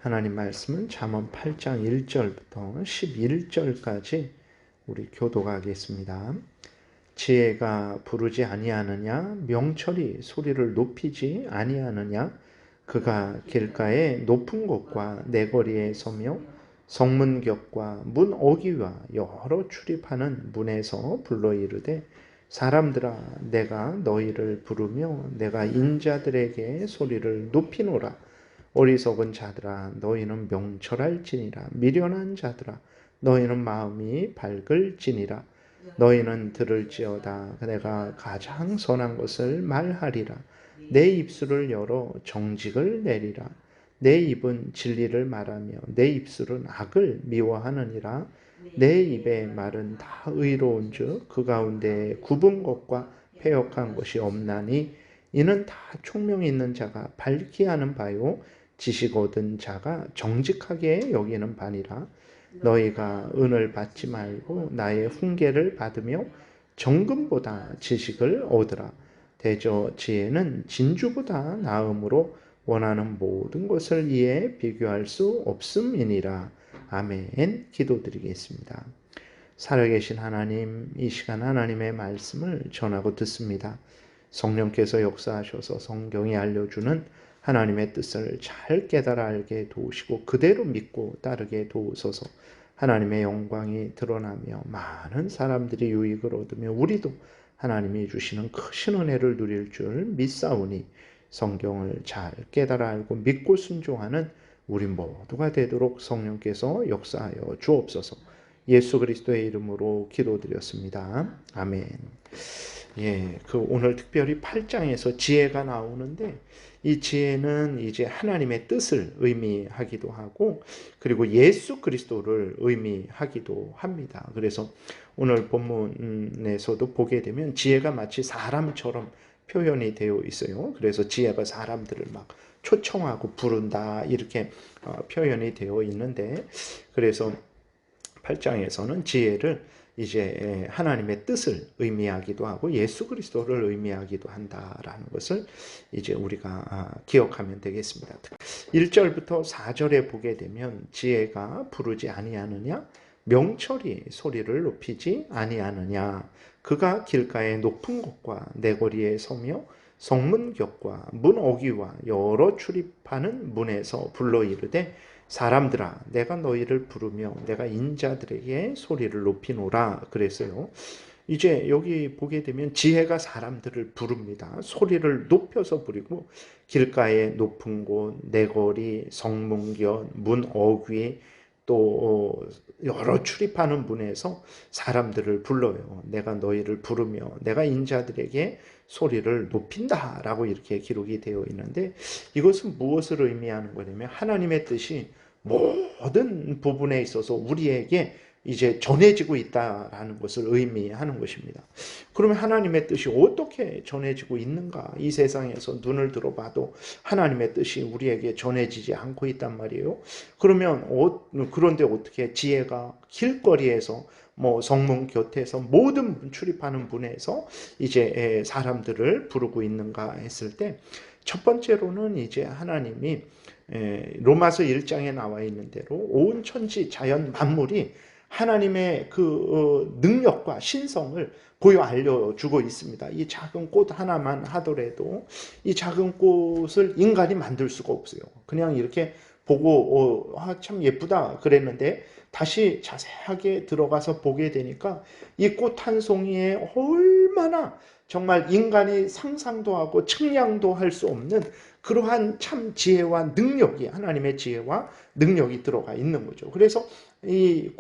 하나님 말씀은 잠언 8장 1절부터 11절까지 우리 교독하겠습니다. 지혜가 부르지 아니하느냐? 명철이 소리를 높이지 아니하느냐? 그가 길가의 높은 곳과 내거리에 서며 성문격과 문 어귀와 여러 출입하는 문에서 불러 이르되 사람들아 내가 너희를 부르며 내가 인자들에게 소리를 높이노라. 어리석은 자들아 너희는 명철할지니라. 미련한 자들아 너희는 마음이 밝을지니라. 너희는 들을지어다. 내가 가장 선한 것을 말하리라. 내 입술을 열어 정직을 내리라. 내 입은 진리를 말하며 내 입술은 악을 미워하느니라. 내 입의 말은 다 의로운 즉 그 가운데 굽은 것과 패역한 것이 없나니 이는 다 총명 있는 자가 밝히 하는 바요 지식 얻은 자가 정직하게 여기는 바니라. 너희가 은을 받지 말고 나의 훈계를 받으며 정금보다 지식을 얻으라. 대저 지혜는 진주보다 나음으로 원하는 모든 것을 이에 비교할 수 없음이니라. 아멘. 기도드리겠습니다. 살아계신 하나님, 이 시간 하나님의 말씀을 전하고 듣습니다. 성령께서 역사하셔서 성경이 알려주는 하나님의 뜻을 잘 깨달아 알게 도우시고 그대로 믿고 따르게 도우소서. 하나님의 영광이 드러나며 많은 사람들이 유익을 얻으며 우리도 하나님이 주시는 크신 은혜를 누릴 줄 믿사오니 성경을 잘 깨달아 알고 믿고 순종하는 우리 모두가 되도록 성령께서 역사하여 주옵소서. 예수 그리스도의 이름으로 기도드렸습니다. 아멘. 오늘 특별히 8장에서 지혜가 나오는데 이 지혜는 이제 하나님의 뜻을 의미하기도 하고 그리고 예수 그리스도를 의미하기도 합니다. 그래서 오늘 본문에서도 보게 되면 지혜가 마치 사람처럼 표현이 되어 있어요. 그래서 지혜가 사람들을 막 초청하고 부른다 이렇게 표현이 되어 있는데 그래서 8장에서는 지혜를 이제 하나님의 뜻을 의미하기도 하고 예수 그리스도를 의미하기도 한다라는 것을 이제 우리가 기억하면 되겠습니다. 1절부터 4절에 보게 되면 지혜가 부르지 아니하느냐? 명철이 소리를 높이지 아니하느냐? 그가 길가의 높은 곳과 내거리에 서며 성문격과 문 어귀와 여러 출입하는 문에서 불러 이르되 사람들아 내가 너희를 부르며 내가 인자들에게 소리를 높이노라 그랬어요. 이제 여기 보게 되면 지혜가 사람들을 부릅니다. 소리를 높여서 부리고 길가의 높은 곳, 내거리, 성문견, 문 어귀 또 여러 출입하는 문에서 사람들을 불러요. 내가 너희를 부르며 내가 인자들에게 소리를 높인다라고 이렇게 기록이 되어 있는데 이것은 무엇을 의미하는 거냐면 하나님의 뜻이 모든 부분에 있어서 우리에게 이제 전해지고 있다라는 것을 의미하는 것입니다. 그러면 하나님의 뜻이 어떻게 전해지고 있는가? 이 세상에서 눈을 들어봐도 하나님의 뜻이 우리에게 전해지지 않고 있단 말이에요. 그런데 어떻게 지혜가 길거리에서 성문 곁에서 모든 출입하는 문에서 이제 사람들을 부르고 있는가 했을 때 첫 번째로는 이제 하나님이 로마서 1장에 나와 있는 대로 온 천지 자연 만물이 하나님의 그 능력과 신성을 보여 알려주고 있습니다. 이 작은 꽃 하나만 하더라도 이 작은 꽃을 인간이 만들 수가 없어요. 그냥 이렇게 보고 참 예쁘다 그랬는데 다시 자세하게 들어가서 보게 되니까 이 꽃 한 송이에 얼마나 정말 인간이 상상도 하고 측량도 할 수 없는 그러한 참 지혜와 능력이 하나님의 지혜와 능력이 들어가 있는 거죠. 그래서 이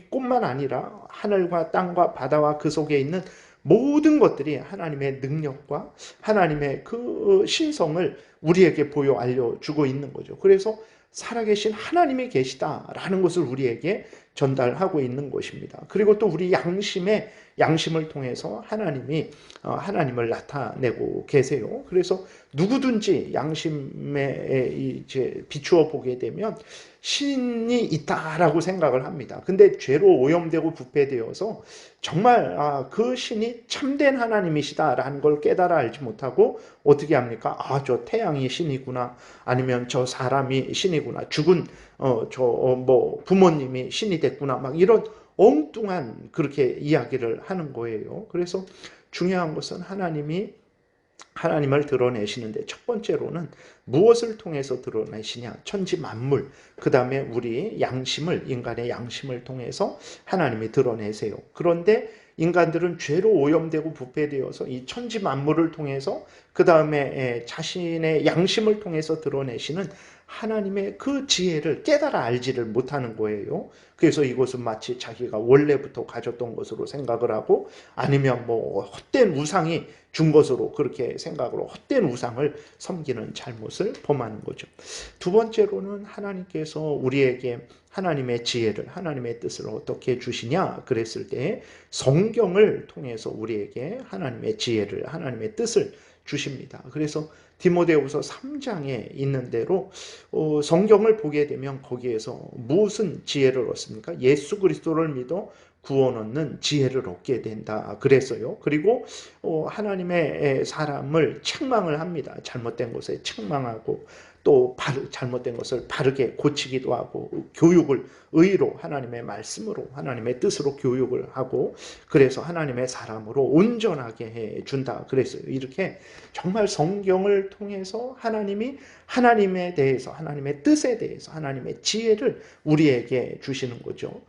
꽃만 아니라 하늘과 땅과 바다와 그 속에 있는 모든 것들이 하나님의 능력과 하나님의 그 신성을 우리에게 보여 알려주고 있는 거죠. 그래서 살아계신 하나님이 계시다라는 것을 우리에게 전달하고 있는 것입니다. 그리고 또 우리 양심을 통해서 하나님을 나타내고 계세요. 그래서 누구든지 양심에 이제 비추어 보게 되면 신이 있다라고 생각을 합니다. 근데 죄로 오염되고 부패되어서 정말 그 신이 참된 하나님이시다라는 걸 깨달아 알지 못하고 어떻게 합니까? 저 태양이 신이구나 아니면 저 사람이 신이구나 신이구나. 죽은 부모님이 신이 됐구나. 막 이런 엉뚱한 그렇게 이야기를 하는 거예요. 그래서 중요한 것은 하나님을 드러내시는데 첫 번째로는 무엇을 통해서 드러내시냐? 천지 만물, 그 다음에 우리 인간의 양심을 통해서 하나님이 드러내세요. 그런데 인간들은 죄로 오염되고 부패되어서 이 천지 만물을 통해서 그 다음에 자신의 양심을 통해서 드러내시는 하나님의 그 지혜를 깨달아 알지를 못하는 거예요. 그래서 이것은 마치 자기가 원래부터 가졌던 것으로 생각을 하고 아니면 헛된 우상이 준 것으로 그렇게 생각으로 헛된 우상을 섬기는 잘못을 범하는 거죠. 두 번째로는 하나님께서 우리에게 하나님의 지혜를, 하나님의 뜻을 어떻게 주시냐 그랬을 때 성경을 통해서 우리에게 하나님의 지혜를, 하나님의 뜻을 주십니다. 그래서 디모데후서 3장에 있는 대로 성경을 보게 되면 거기에서 무슨 지혜를 얻습니까? 예수 그리스도를 믿어 구원 얻는 지혜를 얻게 된다 그랬어요. 그리고 하나님의 사람을 책망을 합니다. 잘못된 것에 책망하고 또 잘못된 것을 바르게 고치기도 하고 교육을 의로 하나님의 말씀으로 하나님의 뜻으로 교육을 하고 그래서 하나님의 사람으로 온전하게 해준다 그랬어요. 이렇게 정말 성경을 통해서 하나님에 대해서 하나님의 뜻에 대해서 하나님의 지혜를 우리에게 주시는 거죠.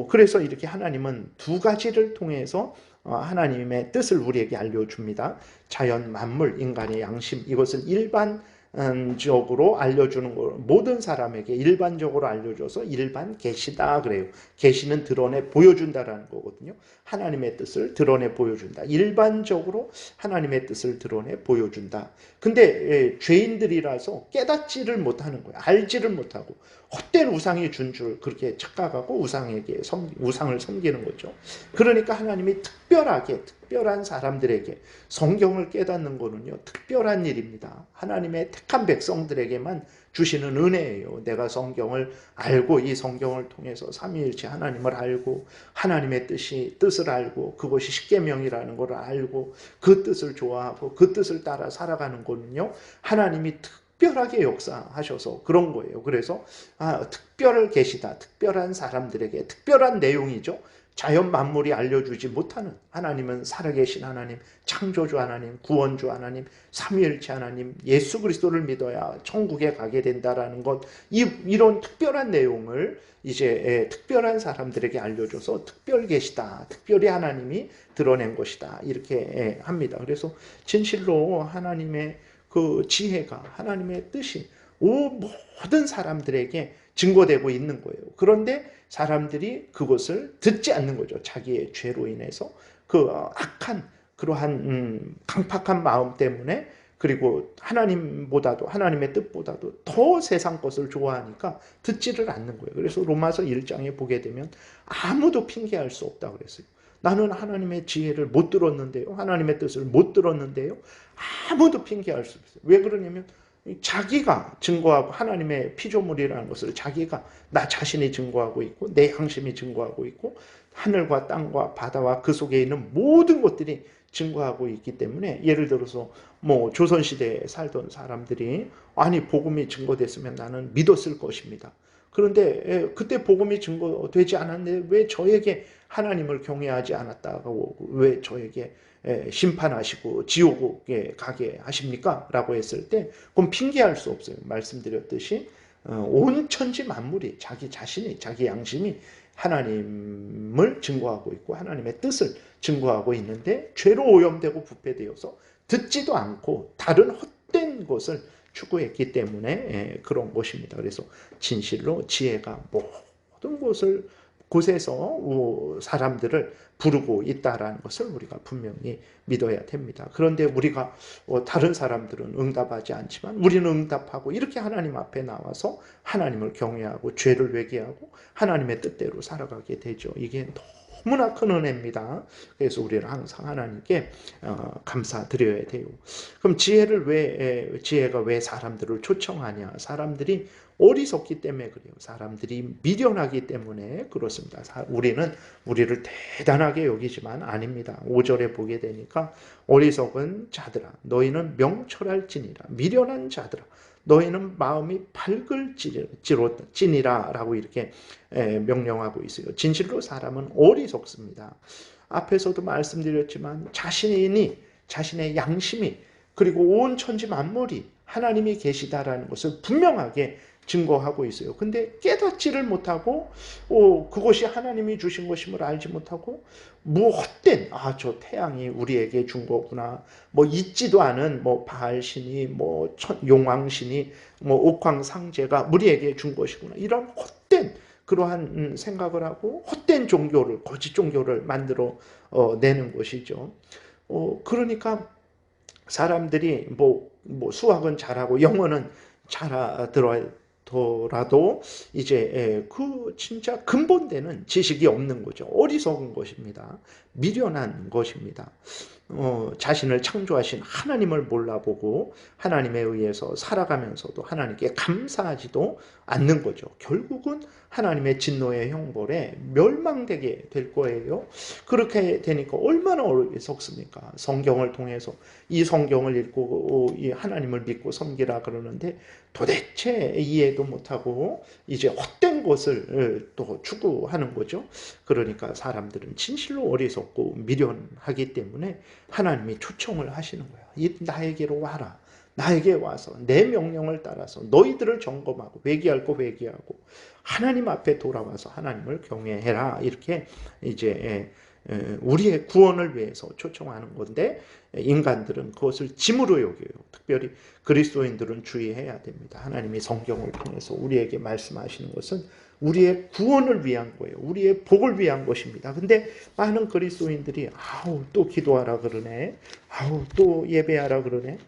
그래서 이렇게 하나님은 두 가지를 통해서 하나님의 뜻을 우리에게 알려줍니다. 자연 만물 인간의 양심 이것을 일반적으로 알려주는 거 모든 사람에게 일반적으로 알려줘서 일반 계시다 그래요. 계시는 드러내 보여준다라는 거거든요. 하나님의 뜻을 드러내 보여준다. 일반적으로 하나님의 뜻을 드러내 보여준다. 근데 죄인들이라서 깨닫지를 못하는 거예요. 알지를 못하고 헛된 우상이 준 줄 그렇게 착각하고 우상을 섬기는 거죠. 그러니까 하나님이 특별한 사람들에게 성경을 깨닫는 거는요. 특별한 일입니다. 하나님의 택한 백성들에게만 주시는 은혜예요. 내가 성경을 알고 이 성경을 통해서 삼위일체 하나님을 알고 하나님의 뜻을 알고 그것이 십계명이라는 걸 알고 그 뜻을 좋아하고 그 뜻을 따라 살아가는 거는요. 하나님이 특별하게 역사하셔서 그런 거예요. 그래서 특별 계시다. 특별한 사람들에게 특별한 내용이죠. 자연 만물이 알려주지 못하는 하나님은 살아계신 하나님, 창조주 하나님, 구원주 하나님, 삼위일체 하나님, 예수 그리스도를 믿어야 천국에 가게 된다라는 것 이런 특별한 내용을 이제 특별한 사람들에게 알려줘서 특별 계시다. 특별히 하나님이 드러낸 것이다. 이렇게 합니다. 그래서 진실로 하나님의 그 지혜가 하나님의 뜻이 모든 사람들에게 증거되고 있는 거예요. 그런데 사람들이 그것을 듣지 않는 거죠. 자기의 죄로 인해서 그 악한 그러한 강팍한 마음 때문에 그리고 하나님의 뜻보다도 더 세상 것을 좋아하니까 듣지를 않는 거예요. 그래서 로마서 1장에 보게 되면 아무도 핑계할 수 없다고 그랬어요. 나는 하나님의 지혜를 못 들었는데요. 하나님의 뜻을 못 들었는데요. 아무도 핑계할 수 없어요. 왜 그러냐면 자기가 증거하고 하나님의 피조물이라는 것을 자기가 나 자신이 증거하고 있고 내 양심이 증거하고 있고 하늘과 땅과 바다와 그 속에 있는 모든 것들이 증거하고 있기 때문에 예를 들어서 조선시대에 살던 사람들이 아니 복음이 증거됐으면 나는 믿었을 것입니다. 그런데 그때 복음이 증거되지 않았는데 왜 저에게 하나님을 경외하지 않았다고 왜 저에게 심판하시고 지옥에 가게 하십니까? 라고 했을 때 그건 핑계할 수 없어요. 말씀드렸듯이 온 천지 만물이 자기 자신이 자기 양심이 하나님을 증거하고 있고 하나님의 뜻을 증거하고 있는데 죄로 오염되고 부패되어서 듣지도 않고 다른 헛된 것을 추구했기 때문에 그런 것입니다. 그래서 진실로 지혜가 모든 곳에서 사람들을 부르고 있다라는 것을 우리가 분명히 믿어야 됩니다. 그런데 우리가 다른 사람들은 응답하지 않지만 우리는 응답하고 이렇게 하나님 앞에 나와서 하나님을 경외하고 죄를 회개하고 하나님의 뜻대로 살아가게 되죠. 이게 너무나 큰 은혜입니다. 그래서 우리는 항상 하나님께 감사드려야 돼요. 그럼 지혜가 왜 사람들을 초청하냐? 사람들이 어리석기 때문에 그래요. 사람들이 미련하기 때문에 그렇습니다. 우리를 대단하게 여기지만 아닙니다. 5절에 보게 되니까 어리석은 자들아 너희는 명철할지니라 미련한 자들아 너희는 마음이 밝을지니라 라고 이렇게 명령하고 있어요. 진실로 사람은 어리석습니다. 앞에서도 말씀드렸지만 자신의 양심이 그리고 온 천지 만물이 하나님이 계시다라는 것을 분명하게 증거하고 있어요. 근데 깨닫지를 못하고 그것이 하나님이 주신 것임을 알지 못하고 헛된 저 태양이 우리에게 준 거구나. 있지도 않은 바알신이 용왕신이 옥황상제가 우리에게 준 것이구나. 이런 헛된 그러한 생각을 하고 헛된 종교를 거짓 종교를 만들어 내는 것이죠. 그러니까 사람들이 수학은 잘하고 영어는 잘하더라도 이제 그 진짜 근본되는 지식이 없는 거죠. 어리석은 것입니다. 미련한 것입니다. 자신을 창조하신 하나님을 몰라보고 하나님에 의해서 살아가면서도 하나님께 감사하지도 않는 거죠. 결국은 하나님의 진노의 형벌에 멸망되게 될 거예요. 그렇게 되니까 얼마나 어리석습니까? 성경을 통해서 이 성경을 읽고 이 하나님을 믿고 섬기라 그러는데 도대체 이해도 못하고 이제 헛된 것을 또 추구하는 거죠. 그러니까 사람들은 진실로 어리석고 미련하기 때문에 하나님이 초청을 하시는 거예요. 나에게로 와라. 나에게 와서 내 명령을 따라서 너희들을 점검하고 회개할 거 회개하고 하나님 앞에 돌아와서 하나님을 경외해라. 이렇게 이제 우리의 구원을 위해서 초청하는 건데 인간들은 그것을 짐으로 여겨요. 특별히 그리스도인들은 주의해야 됩니다. 하나님이 성경을 통해서 우리에게 말씀하시는 것은 우리의 구원을 위한 거예요. 우리의 복을 위한 것입니다. 근데 많은 그리스도인들이 또 기도하라 그러네. 또 예배하라 그러네.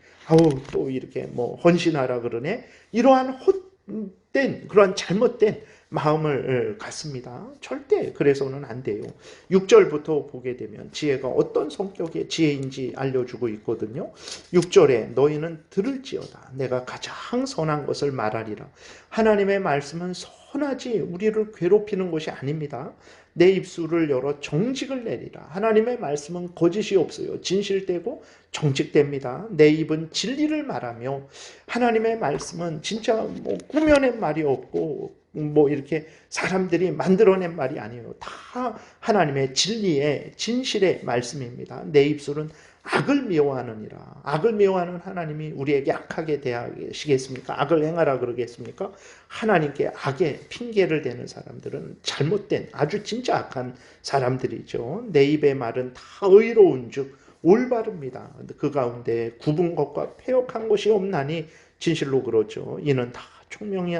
또 이렇게 헌신하라 그러네. 이러한 헛된 그러한 잘못된 마음을 갖습니다. 절대 그래서는 안 돼요. 6절부터 보게 되면 지혜가 어떤 성격의 지혜인지 알려주고 있거든요. 6절에 너희는 들을지어다. 내가 가장 선한 것을 말하리라. 하나님의 말씀은 선하지 우리를 괴롭히는 것이 아닙니다. 내 입술을 열어 정직을 내리라. 하나님의 말씀은 거짓이 없어요. 진실되고 정직됩니다. 내 입은 진리를 말하며 하나님의 말씀은 진짜 꾸며낸 말이 없고 이렇게 사람들이 만들어낸 말이 아니에요. 다 하나님의 진리의 진실의 말씀입니다. 내 입술은 악을 미워하느니라. 악을 미워하는 하나님이 우리에게 악하게 대하시겠습니까? 악을 행하라 그러겠습니까? 하나님께 악의 핑계를 대는 사람들은 잘못된 아주 진짜 악한 사람들이죠. 내 입의 말은 다 의로운 즉 올바릅니다. 그 가운데 굽은 것과 패역한 것이 없나니 진실로 그렇죠. 이는 다 총명히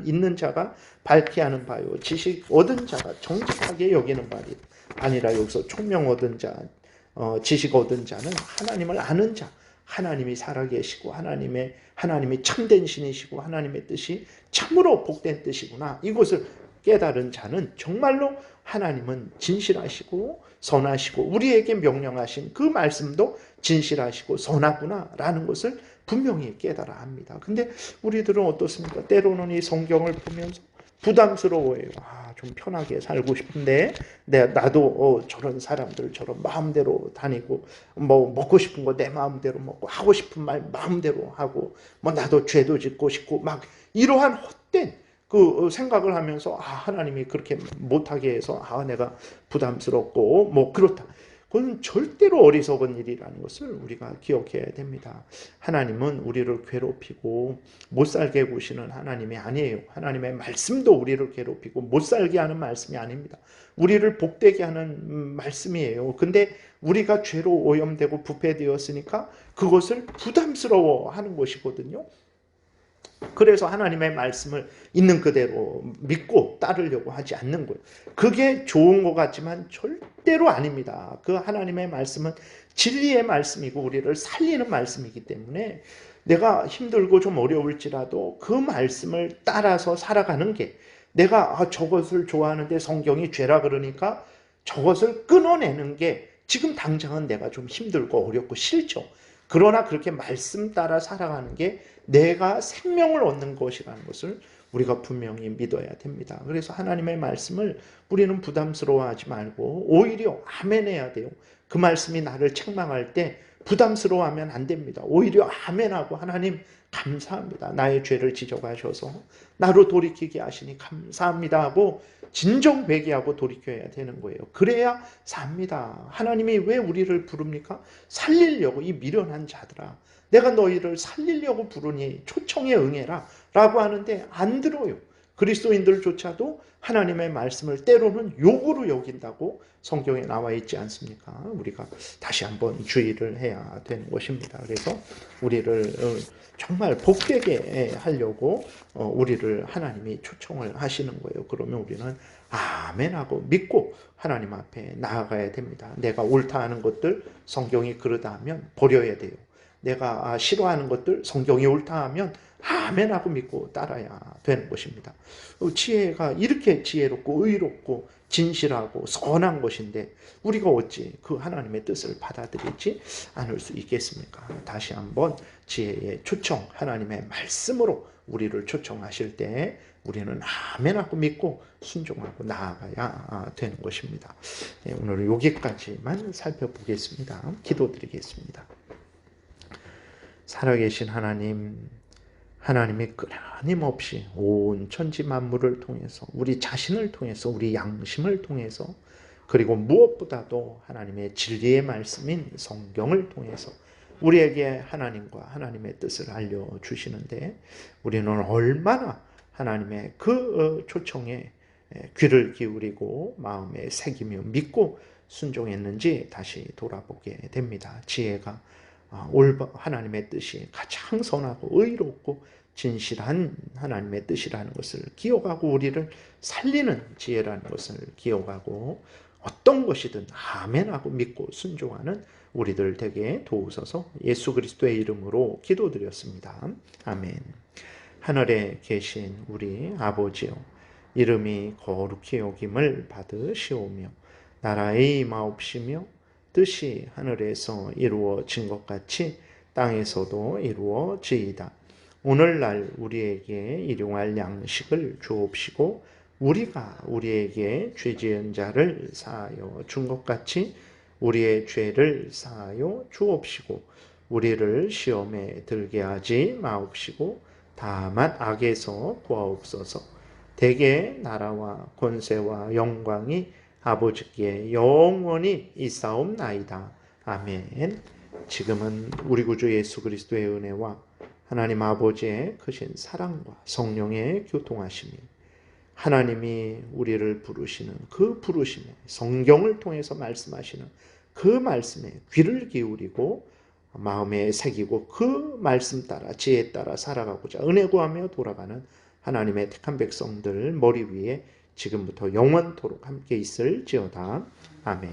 있는 자가 밝히 아는 바요. 지식 얻은 자가 정직하게 여기는 바리 아니라 여기서 총명 얻은 자, 지식 얻은 자는 하나님을 아는 자, 하나님이 살아계시고 하나님이 참된 신이시고 하나님의 뜻이 참으로 복된 뜻이구나. 이것을 깨달은 자는 정말로 하나님은 진실하시고 선하시고 우리에게 명령하신 그 말씀도 진실하시고 선하구나라는 것을 분명히 깨달아 합니다. 근데 우리들은 어떻습니까? 때로는 이 성경을 보면서 부담스러워해요. 좀 편하게 살고 싶은데 나도 저런 사람들처럼 마음대로 다니고 먹고 싶은 거 내 마음대로 먹고 하고 싶은 말 마음대로 하고 나도 죄도 짓고 싶고 막 이러한 헛된 그 생각을 하면서 하나님이 그렇게 못하게 해서 내가 부담스럽고 그렇다. 그건 절대로 어리석은 일이라는 것을 우리가 기억해야 됩니다. 하나님은 우리를 괴롭히고 못살게 구시는 하나님이 아니에요. 하나님의 말씀도 우리를 괴롭히고 못살게 하는 말씀이 아닙니다. 우리를 복되게 하는 말씀이에요. 근데 우리가 죄로 오염되고 부패되었으니까 그것을 부담스러워하는 것이거든요. 그래서 하나님의 말씀을 있는 그대로 믿고 따르려고 하지 않는 거예요. 그게 좋은 것 같지만 절대로 아닙니다. 그 하나님의 말씀은 진리의 말씀이고 우리를 살리는 말씀이기 때문에 내가 힘들고 좀 어려울지라도 그 말씀을 따라서 살아가는 게 내가 저것을 좋아하는데 성경이 죄라 그러니까 저것을 끊어내는 게 지금 당장은 내가 좀 힘들고 어렵고 싫죠. 그러나 그렇게 말씀 따라 살아가는 게 내가 생명을 얻는 것이라는 것을 우리가 분명히 믿어야 됩니다. 그래서 하나님의 말씀을 우리는 부담스러워하지 말고 오히려 아멘해야 돼요. 그 말씀이 나를 책망할 때 부담스러워하면 안 됩니다. 오히려 아멘하고 하나님 감사합니다. 나의 죄를 지적하셔서 나로 돌이키게 하시니 감사합니다 하고 진정 회개하고 돌이켜야 되는 거예요. 그래야 삽니다. 하나님이 왜 우리를 부릅니까? 살리려고. 이 미련한 자들아, 내가 너희를 살리려고 부르니 초청에 응해라 라고 하는데 안 들어요. 그리스도인들조차도 하나님의 말씀을 때로는 욕으로 여긴다고 성경에 나와 있지 않습니까? 우리가 다시 한번 주의를 해야 되는 것입니다. 그래서 우리를 정말 복되게 하려고 우리를 하나님이 초청을 하시는 거예요. 그러면 우리는 아멘하고 믿고 하나님 앞에 나아가야 됩니다. 내가 옳다 하는 것들 성경이 그러다 하면 버려야 돼요. 내가 싫어하는 것들 성경이 옳다 하면 아멘하고 믿고 따라야 되는 것입니다. 지혜가 이렇게 지혜롭고 의롭고 진실하고 선한 것인데 우리가 어찌 그 하나님의 뜻을 받아들이지 않을 수 있겠습니까? 다시 한번 지혜의 초청, 하나님의 말씀으로 우리를 초청하실 때 우리는 아멘하고 믿고 순종하고 나아가야 되는 것입니다. 오늘은 여기까지만 살펴보겠습니다. 기도드리겠습니다. 살아계신 하나님, 하나님이 끊임없이 온 천지 만물을 통해서 우리 자신을 통해서 우리 양심을 통해서 그리고 무엇보다도 하나님의 진리의 말씀인 성경을 통해서 우리에게 하나님과 하나님의 뜻을 알려주시는데 우리는 얼마나 하나님의 그 초청에 귀를 기울이고 마음에 새기며 믿고 순종했는지 다시 돌아보게 됩니다. 지혜가 하나님의 뜻이 가장 선하고 의롭고 진실한 하나님의 뜻이라는 것을 기억하고 우리를 살리는 지혜라는 것을 기억하고 어떤 것이든 아멘하고 믿고 순종하는 우리들 되게 도우소서. 예수 그리스도의 이름으로 기도드렸습니다. 아멘. 하늘에 계신 우리 아버지요, 이름이 거룩히 여김을 받으시오며 나라의 임하옵시며 뜻이 하늘에서 이루어진 것 같이 땅에서도 이루어지이다. 오늘날 우리에게 일용할 양식을 주옵시고 우리가 우리에게 죄 지은 자를 사하여 준 것 같이 우리의 죄를 사하여 주옵시고 우리를 시험에 들게 하지 마옵시고 다만 악에서 구하옵소서. 대개 나라와 권세와 영광이 아버지께 영원히 있사옵나이다. 아멘. 지금은 우리 구주 예수 그리스도의 은혜와 하나님 아버지의 크신 사랑과 성령의 교통하심이 하나님이 우리를 부르시는 그 부르심에 성경을 통해서 말씀하시는 그 말씀에 귀를 기울이고 마음에 새기고 그 말씀 따라 지혜 따라 살아가고자 은혜 구하며 돌아가는 하나님의 택한 백성들 머리 위에 지금부터 영원토록 함께 있을지어다. 아멘.